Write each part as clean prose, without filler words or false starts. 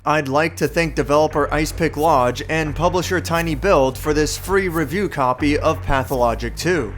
I'd like to thank developer Icepick Lodge and publisher Tiny Build for this free review copy of Pathologic 2.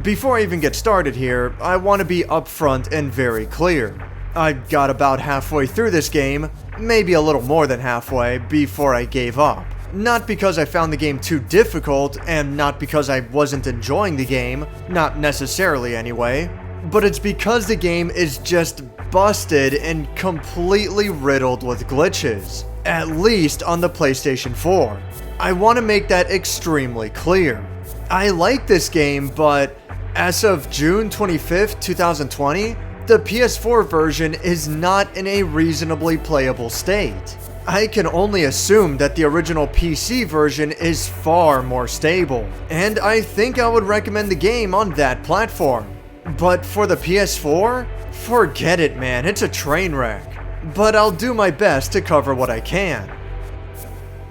Before I even get started here, I want to be upfront and very clear. I got about halfway through this game, maybe a little more than halfway, before I gave up. Not because I found the game too difficult, and not because I wasn't enjoying the game, not necessarily anyway, but it's because the game is just busted and completely riddled with glitches, at least on the PlayStation 4. I want to make that extremely clear. I like this game, but as of June 25th, 2020, the PS4 version is not in a reasonably playable state. I can only assume that the original PC version is far more stable, and I think I would recommend the game on that platform. But for the PS4, forget it, man, it's a train wreck. But I'll do my best to cover what I can.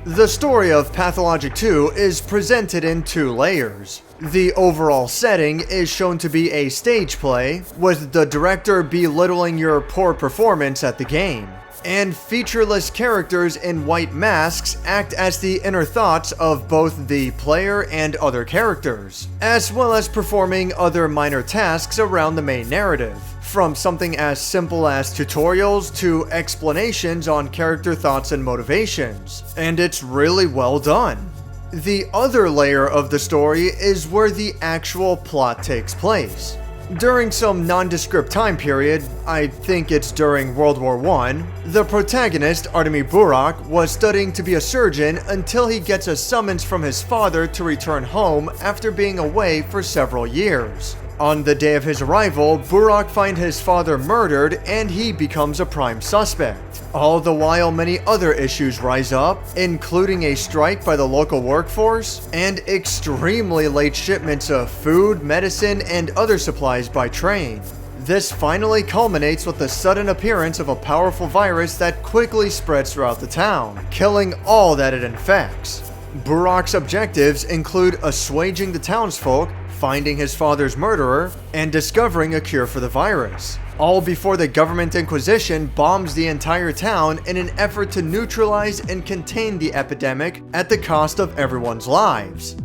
The story of Pathologic 2 is presented in two layers. The overall setting is shown to be a stage play, with the director belittling your poor performance at the game, and featureless characters in white masks act as the inner thoughts of both the player and other characters, as well as performing other minor tasks around the main narrative, from something as simple as tutorials to explanations on character thoughts and motivations, and it's really well done. The other layer of the story is where the actual plot takes place. During some nondescript time period, I think it's during World War I, the protagonist, Artemy Burak, was studying to be a surgeon until he gets a summons from his father to return home after being away for several years. On the day of his arrival, Burak finds his father murdered and he becomes a prime suspect. All the while many other issues rise up, including a strike by the local workforce and extremely late shipments of food, medicine, and other supplies by train. This finally culminates with the sudden appearance of a powerful virus that quickly spreads throughout the town, killing all that it infects. Burak's objectives include assuaging the townsfolk, finding his father's murderer, and discovering a cure for the virus, all before the government inquisition bombs the entire town in an effort to neutralize and contain the epidemic at the cost of everyone's lives.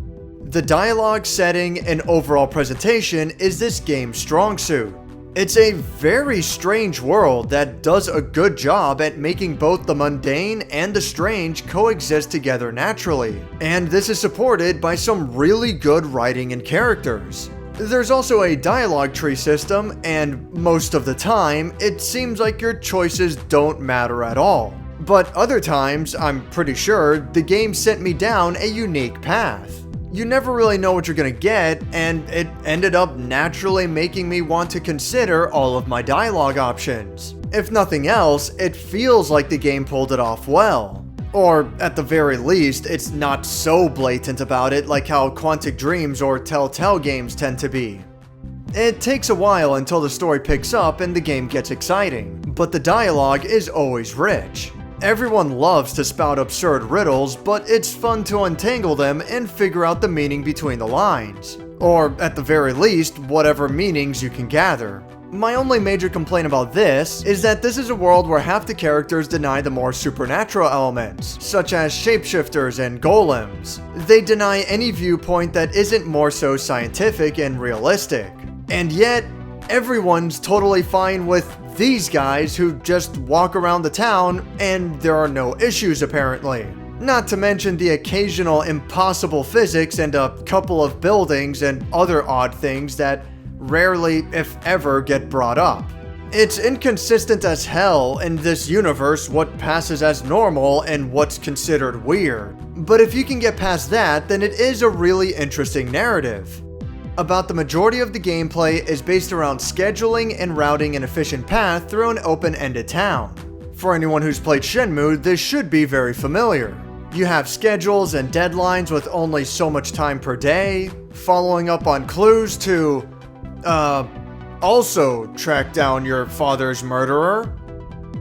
The dialogue, setting, and overall presentation is this game's strong suit. It's a very strange world that does a good job at making both the mundane and the strange coexist together naturally, and this is supported by some really good writing and characters. There's also a dialogue tree system, and most of the time, it seems like your choices don't matter at all. But other times, I'm pretty sure, the game sent me down a unique path. You never really know what you're gonna get, and it ended up naturally making me want to consider all of my dialogue options. If nothing else, it feels like the game pulled it off well. Or, at the very least, it's not so blatant about it like how Quantic Dreams or Telltale games tend to be. It takes a while until the story picks up and the game gets exciting, but the dialogue is always rich. Everyone loves to spout absurd riddles, but it's fun to untangle them and figure out the meaning between the lines. Or, at the very least, whatever meanings you can gather. My only major complaint about this is that this is a world where half the characters deny the more supernatural elements, such as shapeshifters and golems. They deny any viewpoint that isn't more so scientific and realistic. And yet, everyone's totally fine with these guys who just walk around the town and there are no issues apparently. Not to mention the occasional impossible physics and a couple of buildings and other odd things that rarely, if ever, get brought up. It's inconsistent as hell in this universe what passes as normal and what's considered weird. But if you can get past that, then it is a really interesting narrative. About the majority of the gameplay is based around scheduling and routing an efficient path through an open-ended town. For anyone who's played Shenmue, this should be very familiar. You have schedules and deadlines with only so much time per day, following up on clues to, also track down your father's murderer.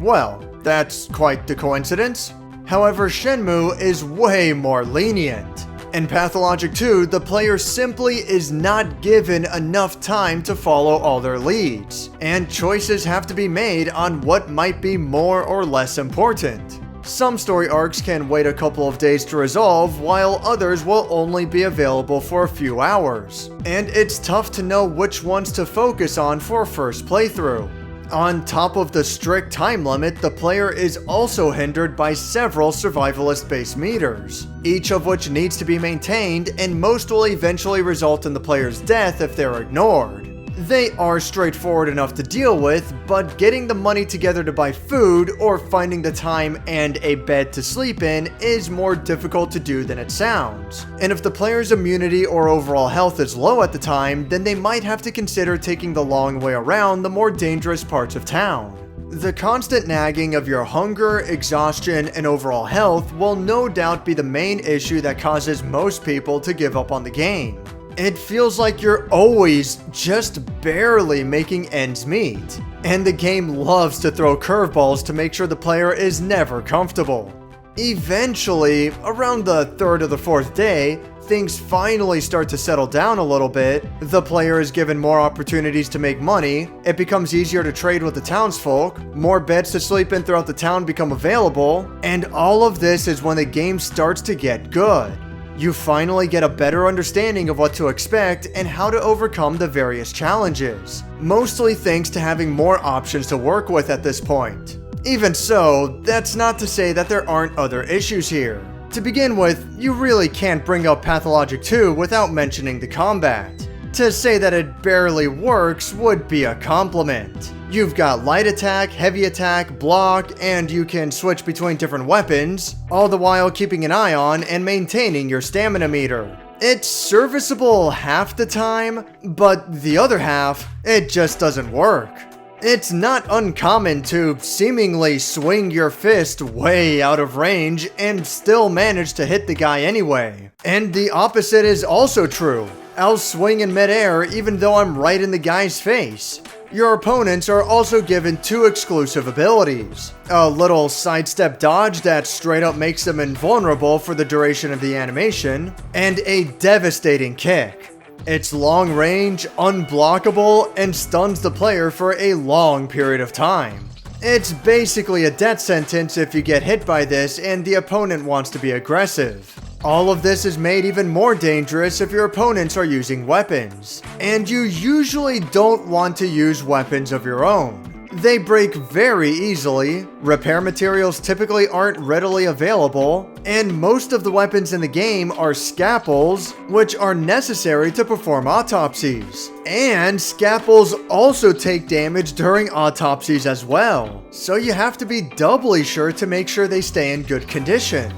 Well, that's quite the coincidence. However, Shenmue is way more lenient. In Pathologic 2, the player simply is not given enough time to follow all their leads, and choices have to be made on what might be more or less important. Some story arcs can wait a couple of days to resolve, while others will only be available for a few hours, and it's tough to know which ones to focus on for first playthrough. On top of the strict time limit, the player is also hindered by several survivalist-based meters, each of which needs to be maintained, and most will eventually result in the player's death if they're ignored. They are straightforward enough to deal with, but getting the money together to buy food or finding the time and a bed to sleep in is more difficult to do than it sounds. And if the player's immunity or overall health is low at the time, then they might have to consider taking the long way around the more dangerous parts of town. The constant nagging of your hunger, exhaustion, and overall health will no doubt be the main issue that causes most people to give up on the game. It feels like you're always just barely making ends meet, and the game loves to throw curveballs to make sure the player is never comfortable. Eventually, around the third or the fourth day, things finally start to settle down a little bit, the player is given more opportunities to make money, it becomes easier to trade with the townsfolk, more beds to sleep in throughout the town become available, and all of this is when the game starts to get good. You finally get a better understanding of what to expect and how to overcome the various challenges, mostly thanks to having more options to work with at this point. Even so, that's not to say that there aren't other issues here. To begin with, you really can't bring up Pathologic 2 without mentioning the combat. To say that it barely works would be a compliment. You've got light attack, heavy attack, block, and you can switch between different weapons, all the while keeping an eye on and maintaining your stamina meter. It's serviceable half the time, but the other half, it just doesn't work. It's not uncommon to seemingly swing your fist way out of range and still manage to hit the guy anyway. And the opposite is also true. I'll swing in midair even though I'm right in the guy's face. Your opponents are also given two exclusive abilities. A little sidestep dodge that straight up makes them invulnerable for the duration of the animation, and a devastating kick. It's long range, unblockable, and stuns the player for a long period of time. It's basically a death sentence if you get hit by this and the opponent wants to be aggressive. All of this is made even more dangerous if your opponents are using weapons, and you usually don't want to use weapons of your own. They break very easily, repair materials typically aren't readily available, and most of the weapons in the game are scalpels, which are necessary to perform autopsies. And scalpels also take damage during autopsies as well, so you have to be doubly sure to make sure they stay in good condition.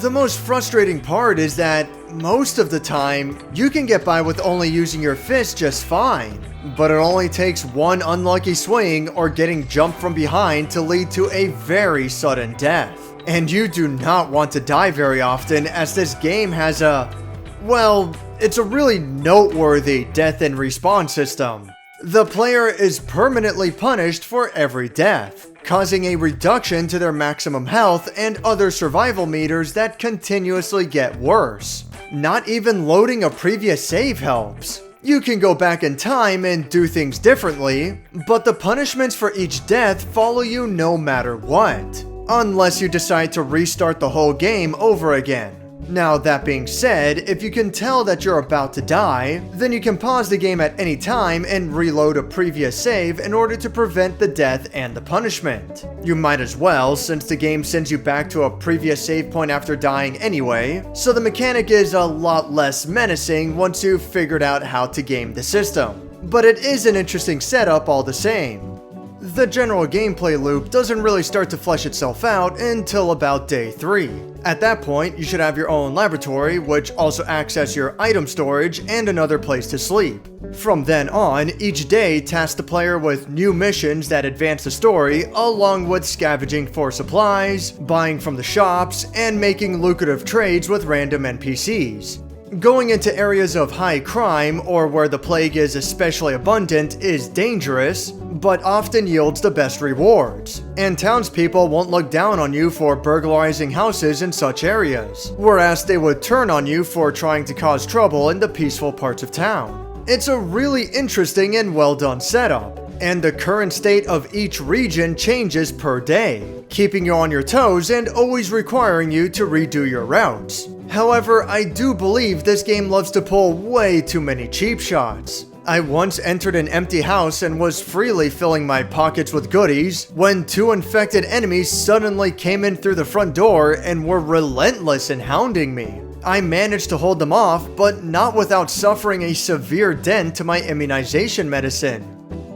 The most frustrating part is that most of the time, you can get by with only using your fist just fine, but it only takes one unlucky swing or getting jumped from behind to lead to a very sudden death. And you do not want to die very often, as this game has it's a really noteworthy death and respawn system. The player is permanently punished for every death, causing a reduction to their maximum health and other survival meters that continuously get worse. Not even loading a previous save helps. You can go back in time and do things differently, but the punishments for each death follow you no matter what, unless you decide to restart the whole game over again. Now, that being said, if you can tell that you're about to die, then you can pause the game at any time and reload a previous save in order to prevent the death and the punishment. You might as well, since the game sends you back to a previous save point after dying anyway, so the mechanic is a lot less menacing once you've figured out how to game the system. But it is an interesting setup all the same. The general gameplay loop doesn't really start to flesh itself out until about day 3. At that point, you should have your own laboratory, which also acts as your item storage and another place to sleep. From then on, each day tasks the player with new missions that advance the story, along with scavenging for supplies, buying from the shops, and making lucrative trades with random NPCs. Going into areas of high crime or where the plague is especially abundant is dangerous, but often yields the best rewards, and townspeople won't look down on you for burglarizing houses in such areas, whereas they would turn on you for trying to cause trouble in the peaceful parts of town. It's a really interesting and well done setup, and the current state of each region changes per day, keeping you on your toes and always requiring you to redo your routes. However, I do believe this game loves to pull way too many cheap shots. I once entered an empty house and was freely filling my pockets with goodies when 2 infected enemies suddenly came in through the front door and were relentless in hounding me. I managed to hold them off, but not without suffering a severe dent to my immunization medicine.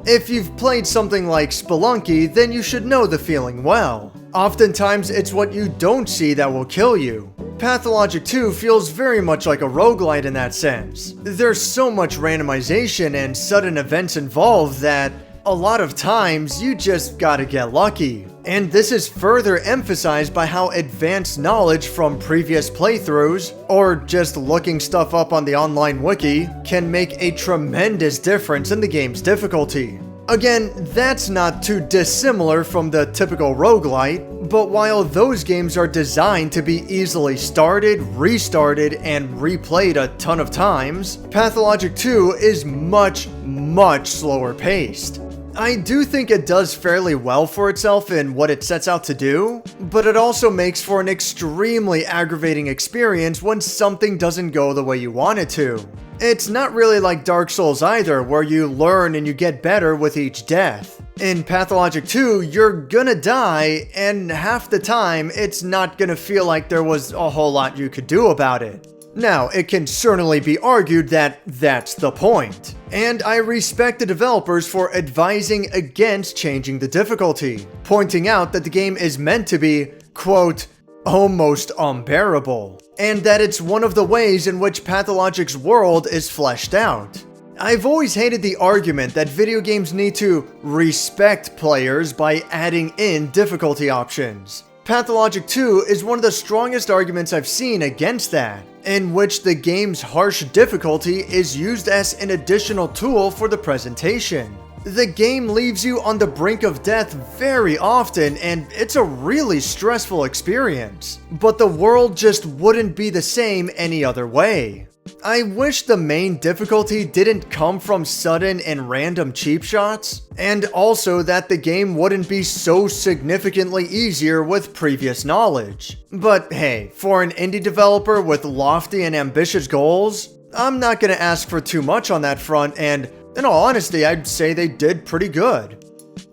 If you've played something like Spelunky, then you should know the feeling well. Oftentimes, it's what you don't see that will kill you. Pathologic 2 feels very much like a roguelite in that sense. There's so much randomization and sudden events involved that a lot of times you just gotta get lucky. And this is further emphasized by how advanced knowledge from previous playthroughs, or just looking stuff up on the online wiki, can make a tremendous difference in the game's difficulty. Again, that's not too dissimilar from the typical roguelite, but while those games are designed to be easily started, restarted, and replayed a ton of times, Pathologic 2 is much slower paced. I do think it does fairly well for itself in what it sets out to do, but it also makes for an extremely aggravating experience when something doesn't go the way you want it to. It's not really like Dark Souls either, where you learn and you get better with each death. In Pathologic 2, you're gonna die, and half the time, it's not gonna feel like there was a whole lot you could do about it. Now, it can certainly be argued that that's the point, and I respect the developers for advising against changing the difficulty, pointing out that the game is meant to be, quote, almost unbearable, and that it's one of the ways in which Pathologic's world is fleshed out. I've always hated the argument that video games need to respect players by adding in difficulty options. Pathologic 2 is one of the strongest arguments I've seen against that, in which the game's harsh difficulty is used as an additional tool for the presentation. The game leaves you on the brink of death very often, and it's a really stressful experience. But the world just wouldn't be the same any other way. I wish the main difficulty didn't come from sudden and random cheap shots, and also that the game wouldn't be so significantly easier with previous knowledge. But hey, for an indie developer with lofty and ambitious goals, I'm not gonna ask for too much on that front, and in all honesty, I'd say they did pretty good.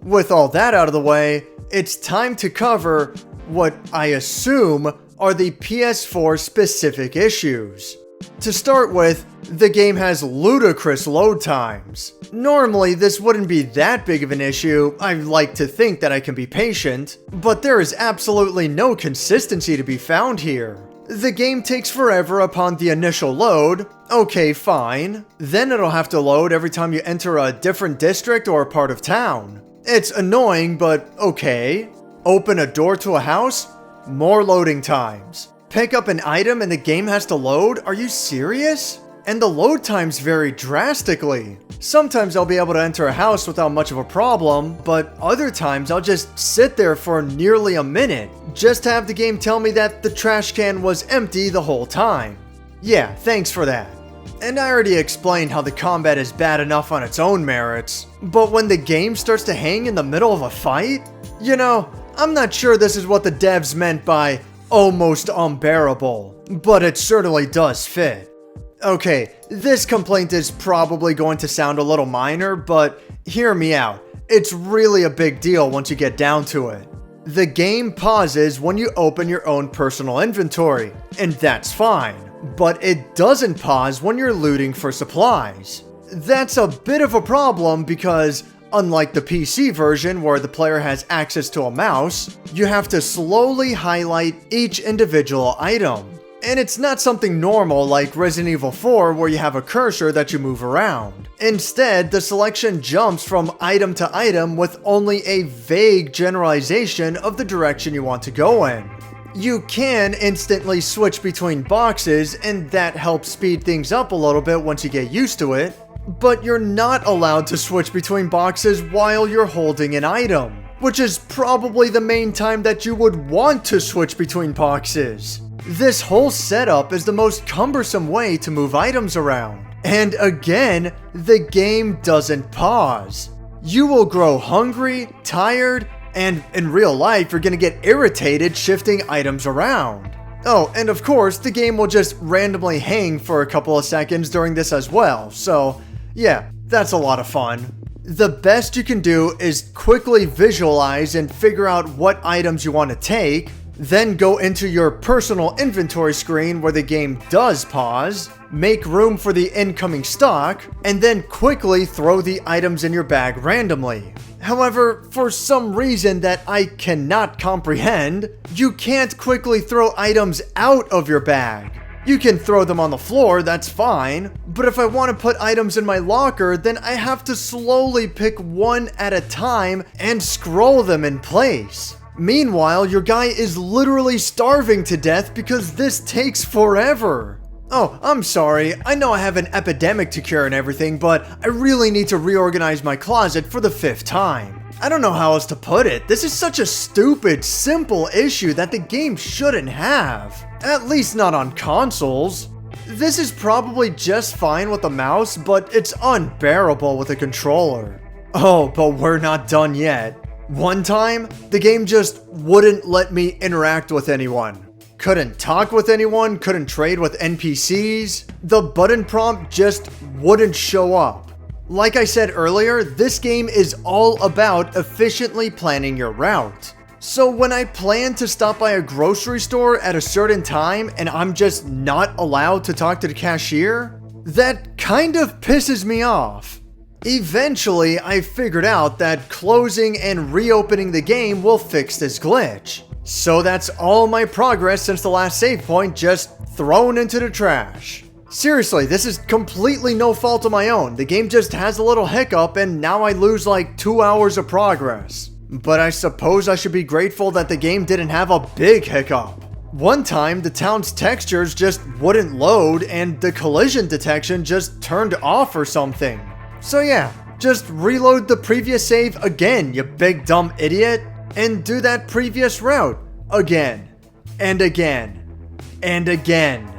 With all that out of the way, it's time to cover what I assume are the PS4 specific issues. To start with, the game has ludicrous load times. Normally, this wouldn't be that big of an issue. I like to think that I can be patient, but there is absolutely no consistency to be found here. The game takes forever upon the initial load. Okay, fine. Then it'll have to load every time you enter a different district or part of town. It's annoying, but okay. Open a door to a house? More loading times. Pick up an item and the game has to load? Are you serious? And the load times vary drastically. Sometimes I'll be able to enter a house without much of a problem, but other times I'll just sit there for nearly a minute, just to have the game tell me that the trash can was empty the whole time. Yeah, thanks for that. And I already explained how the combat is bad enough on its own merits, but when the game starts to hang in the middle of a fight? You know, I'm not sure this is what the devs meant by almost unbearable, but it certainly does fit. Okay, this complaint is probably going to sound a little minor, but hear me out. It's really a big deal once you get down to it. The game pauses when you open your own personal inventory, and that's fine. But it doesn't pause when you're looting for supplies. That's a bit of a problem because, unlike the PC version where the player has access to a mouse, you have to slowly highlight each individual item. And it's not something normal like Resident Evil 4 where you have a cursor that you move around. Instead, the selection jumps from item to item with only a vague generalization of the direction you want to go in. You can instantly switch between boxes, and that helps speed things up a little bit once you get used to it, but you're not allowed to switch between boxes while you're holding an item, which is probably the main time that you would want to switch between boxes. This whole setup is the most cumbersome way to move items around. And again, the game doesn't pause. You will grow hungry, tired, and in real life, you're gonna get irritated shifting items around. Oh, and of course, the game will just randomly hang for a couple of seconds during this as well, so yeah, that's a lot of fun. The best you can do is quickly visualize and figure out what items you want to take, then go into your personal inventory screen where the game does pause, make room for the incoming stock, and then quickly throw the items in your bag randomly. However, for some reason that I cannot comprehend, you can't quickly throw items out of your bag. You can throw them on the floor, that's fine, but if I want to put items in my locker, then I have to slowly pick one at a time and scroll them in place. Meanwhile, your guy is literally starving to death because this takes forever. Oh, I'm sorry, I know I have an epidemic to cure and everything, but I really need to reorganize my closet for the 5th time. I don't know how else to put it. This is such a stupid, simple issue that the game shouldn't have. At least not on consoles. This is probably just fine with a mouse, but it's unbearable with a controller. Oh, but we're not done yet. One time, the game just wouldn't let me interact with anyone. Couldn't talk with anyone, couldn't trade with NPCs. The button prompt just wouldn't show up. Like I said earlier, this game is all about efficiently planning your route. So when I plan to stop by a grocery store at a certain time and I'm just not allowed to talk to the cashier, that kind of pisses me off. Eventually, I figured out that closing and reopening the game will fix this glitch. So that's all my progress since the last save point just thrown into the trash. Seriously, this is completely no fault of my own. The game just has a little hiccup and now I lose like 2 hours of progress. But I suppose I should be grateful that the game didn't have a big hiccup. One time, the town's textures just wouldn't load and the collision detection just turned off or something. So yeah, just reload the previous save again, you big dumb idiot, and do that previous route again, and again, and again.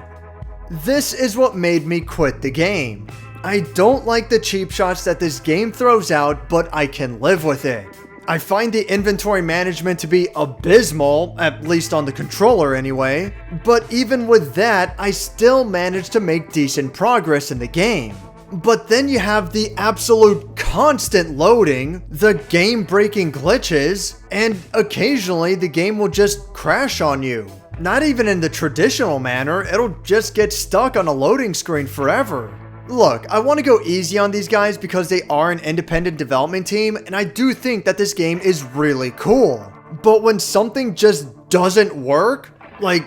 This is what made me quit the game. I don't like the cheap shots that this game throws out, but I can live with it. I find the inventory management to be abysmal, at least on the controller anyway, but even with that, I still managed to make decent progress in the game. But then you have the absolute constant loading, the game-breaking glitches, and occasionally the game will just crash on you. Not even in the traditional manner, it'll just get stuck on a loading screen forever. Look, I want to go easy on these guys because they are an independent development team, and I do think that this game is really cool. But when something just doesn't work, like,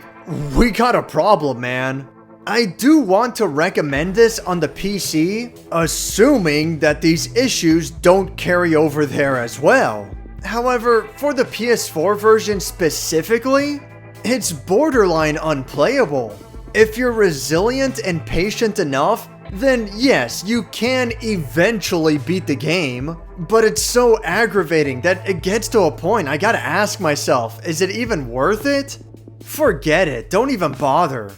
we got a problem, man. I do want to recommend this on the PC, assuming that these issues don't carry over there as well. However, for the PS4 version specifically, it's borderline unplayable. If you're resilient and patient enough, then yes, you can eventually beat the game, but it's so aggravating that it gets to a point I gotta ask myself, is it even worth it? Forget it, don't even bother.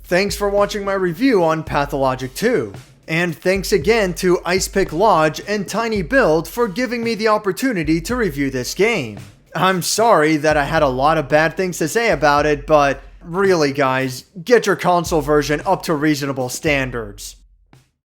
Thanks for watching my review on Pathologic 2. And thanks again to Icepick Lodge and Tiny Build for giving me the opportunity to review this game. I'm sorry that I had a lot of bad things to say about it, but really guys, get your console version up to reasonable standards.